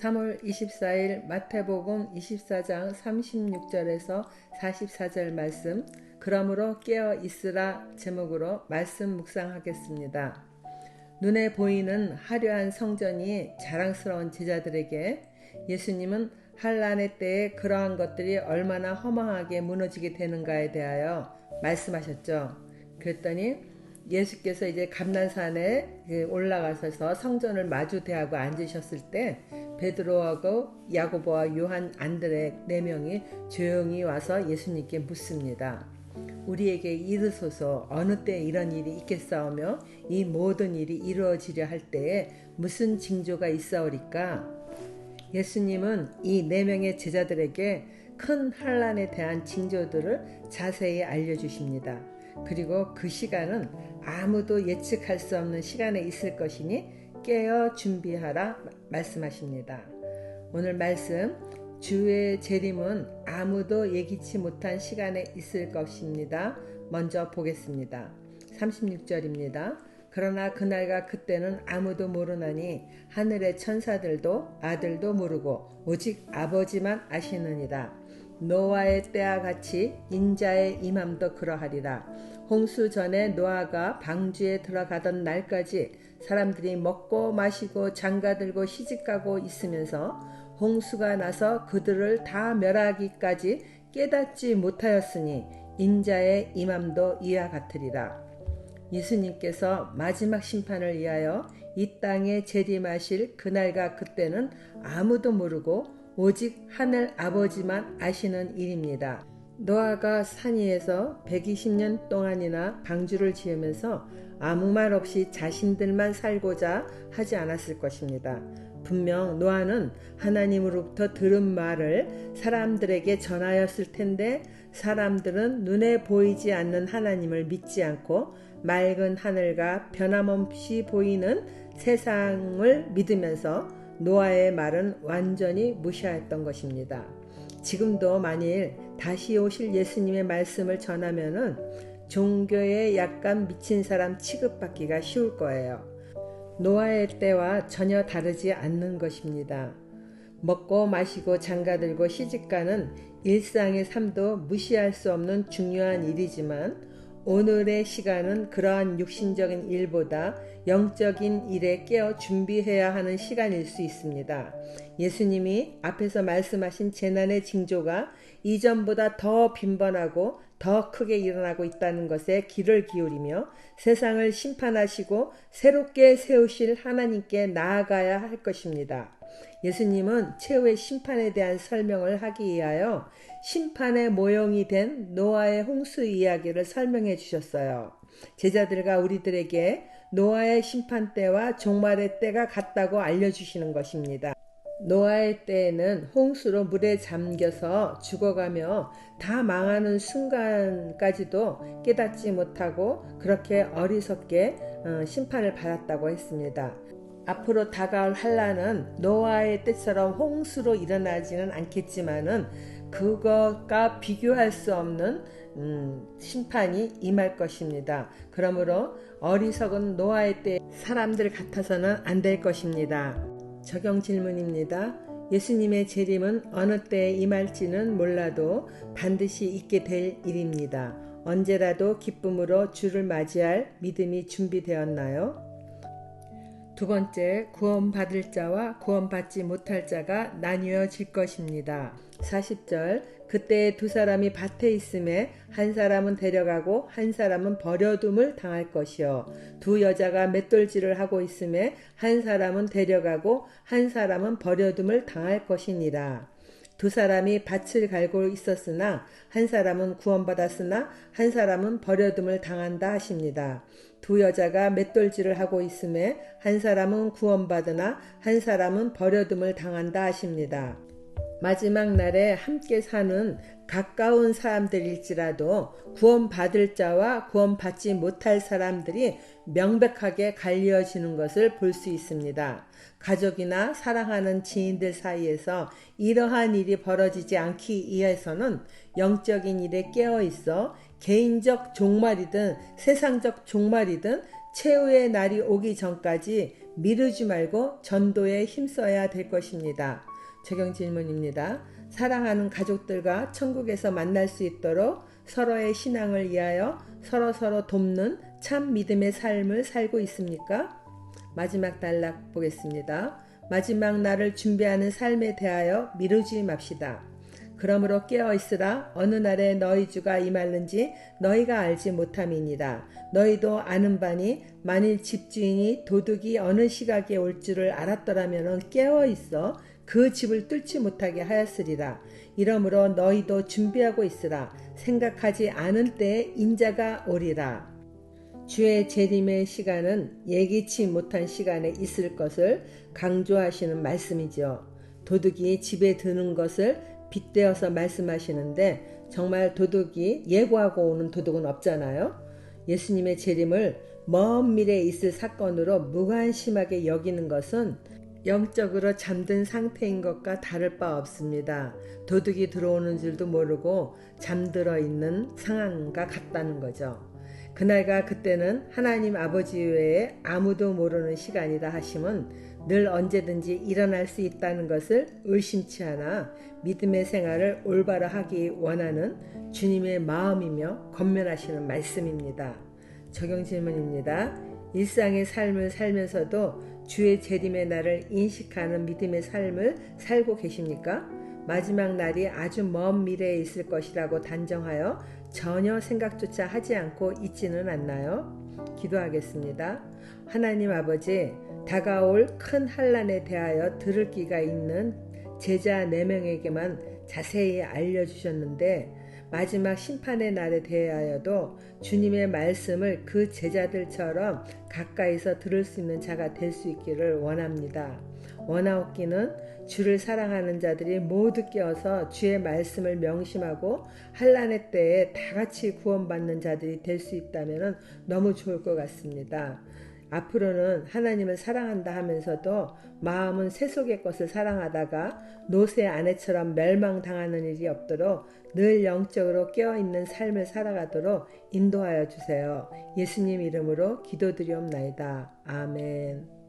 3월 24일 마태복음 24장 36절에서 44절 말씀, 그러므로 깨어 있으라 제목으로 말씀 묵상하겠습니다. 눈에 보이는 화려한 성전이 자랑스러운 제자들에게 예수님은 환난의 때에 그러한 것들이 얼마나 허망하게 무너지게 되는가에 대하여 말씀하셨죠. 그랬더니 예수께서 이제 감난산에 올라가셔서 성전을 마주 대하고 앉으셨을 때 베드로하고 야고보와 요한, 안드레 4명이 조용히 와서 예수님께 묻습니다. 우리에게 이르소서, 어느 때 이런 일이 있겠사오며 이 모든 일이 이루어지려 할 때에 무슨 징조가 있사오리까? 예수님은 이 4명의 제자들에게 큰 환난에 대한 징조들을 자세히 알려주십니다. 그리고 그 시간은 아무도 예측할 수 없는 시간에 있을 것이니 깨어 준비하라 말씀하십니다. 오늘 말씀, 주의 재림은 아무도 예기치 못한 시간에 있을 것입니다. 먼저 보겠습니다. 36절입니다. 그러나 그날과 그때는 아무도 모르나니 하늘의 천사들도 아들도 모르고 오직 아버지만 아시느니라. 노아의 때와 같이 인자의 임함도 그러하리라. 홍수 전에 노아가 방주에 들어가던 날까지 사람들이 먹고 마시고 장가들고 시집가고 있으면서 홍수가 나서 그들을 다 멸하기까지 깨닫지 못하였으니 인자의 임함도 이와 같으리라. 예수님께서 마지막 심판을 위하여 이 땅에 재림하실 그날과 그때는 아무도 모르고 오직 하늘 아버지만 아시는 일입니다. 노아가 산 위에서 120년 동안이나 방주를 지으면서 아무 말 없이 자신들만 살고자 하지 않았을 것입니다. 분명 노아는 하나님으로부터 들은 말을 사람들에게 전하였을 텐데 사람들은 눈에 보이지 않는 하나님을 믿지 않고 맑은 하늘과 변함없이 보이는 세상을 믿으면서 노아의 말은 완전히 무시하였던 것입니다. 지금도 만일 다시 오실 예수님의 말씀을 전하면은 종교에 약간 미친 사람 취급받기가 쉬울 거예요. 노아의 때와 전혀 다르지 않는 것입니다. 먹고 마시고 장가들고 시집가는 일상의 삶도 무시할 수 없는 중요한 일이지만 오늘의 시간은 그러한 육신적인 일보다 영적인 일에 깨어 준비해야 하는 시간일 수 있습니다. 예수님이 앞에서 말씀하신 재난의 징조가 이전보다 더 빈번하고 더 크게 일어나고 있다는 것에 귀를 기울이며 세상을 심판하시고 새롭게 세우실 하나님께 나아가야 할 것입니다. 예수님은 최후의 심판에 대한 설명을 하기 위하여 심판의 모형이 된 노아의 홍수 이야기를 설명해 주셨어요. 제자들과 우리들에게 노아의 심판 때와 종말의 때가 같다고 알려주시는 것입니다. 노아의 때에는 홍수로 물에 잠겨서 죽어가며 다 망하는 순간까지도 깨닫지 못하고 그렇게 어리석게 심판을 받았다고 했습니다. 앞으로 다가올 환난은 노아의 때처럼 홍수로 일어나지는 않겠지만은 그것과 비교할 수 없는 심판이 임할 것입니다. 그러므로 어리석은 노아의 때 사람들 같아서는 안 될 것입니다. 적용 질문입니다. 예수님의 재림은 어느 때에 임할지는 몰라도 반드시 있게 될 일입니다. 언제라도 기쁨으로 주를 맞이할 믿음이 준비되었나요? 두 번째, 구원받을 자와 구원받지 못할 자가 나뉘어질 것입니다. 40절, 그때에 두 사람이 밭에 있음에 한 사람은 데려가고 한 사람은 버려둠을 당할 것이요. 두 여자가 맷돌질을 하고 있음에 한 사람은 데려가고 한 사람은 버려둠을 당할 것이니라. 두 사람이 밭을 갈고 있었으나 한 사람은 구원받았으나 한 사람은 버려둠을 당한다 하십니다. 두 여자가 맷돌질을 하고 있음에 한 사람은 구원받으나 한 사람은 버려둠을 당한다 하십니다. 마지막 날에 함께 사는 가까운 사람들일지라도 구원받을 자와 구원받지 못할 사람들이 명백하게 갈려지는 것을 볼 수 있습니다. 가족이나 사랑하는 지인들 사이에서 이러한 일이 벌어지지 않기 위해서는 영적인 일에 깨어 있어 개인적 종말이든 세상적 종말이든 최후의 날이 오기 전까지 미루지 말고 전도에 힘써야 될 것입니다. 적용 질문입니다. 사랑하는 가족들과 천국에서 만날 수 있도록 서로의 신앙을 위하여 서로 돕는 참 믿음의 삶을 살고 있습니까? 마지막 단락 보겠습니다. 마지막 날을 준비하는 삶에 대하여 미루지 맙시다. 그러므로 깨어 있으라. 어느 날에 너희 주가 임할는지 너희가 알지 못함이니라. 너희도 아는 바니 만일 집주인이 도둑이 어느 시각에 올 줄을 알았더라면 깨어 있어 그 집을 뚫지 못하게 하였으리라. 이러므로 너희도 준비하고 있으라. 생각하지 않을 때에 인자가 오리라. 주의 재림의 시간은 예기치 못한 시간에 있을 것을 강조하시는 말씀이죠. 도둑이 집에 드는 것을 빗대어서 말씀하시는데 정말 도둑이 예고하고 오는 도둑은 없잖아요. 예수님의 재림을 먼 미래에 있을 사건으로 무관심하게 여기는 것은 영적으로 잠든 상태인 것과 다를 바 없습니다. 도둑이 들어오는 줄도 모르고 잠들어 있는 상황과 같다는 거죠. 그날과 그때는 하나님 아버지 외에 아무도 모르는 시간이다 하심은 늘 언제든지 일어날 수 있다는 것을 의심치 않아 믿음의 생활을 올바로 하기 원하는 주님의 마음이며 권면하시는 말씀입니다. 적용 질문입니다. 일상의 삶을 살면서도 주의 재림의 날을 인식하는 믿음의 삶을 살고 계십니까? 마지막 날이 아주 먼 미래에 있을 것이라고 단정하여 전혀 생각조차 하지 않고 있지는 않나요? 기도하겠습니다. 하나님 아버지, 다가올 큰 환난에 대하여 들을 기가 있는 제자 4명에게만 자세히 알려주셨는데 마지막 심판의 날에 대하여도 주님의 말씀을 그 제자들처럼 가까이서 들을 수 있는 자가 될 수 있기를 원합니다. 원하옵기는 주를 사랑하는 자들이 모두 깨어서 주의 말씀을 명심하고 환난의 때에 다같이 구원받는 자들이 될 수 있다면 너무 좋을 것 같습니다. 앞으로는 하나님을 사랑한다 하면서도 마음은 세속의 것을 사랑하다가 노새 아내처럼 멸망당하는 일이 없도록 늘 영적으로 깨어있는 삶을 살아가도록 인도하여 주세요. 예수님 이름으로 기도드리옵나이다. 아멘.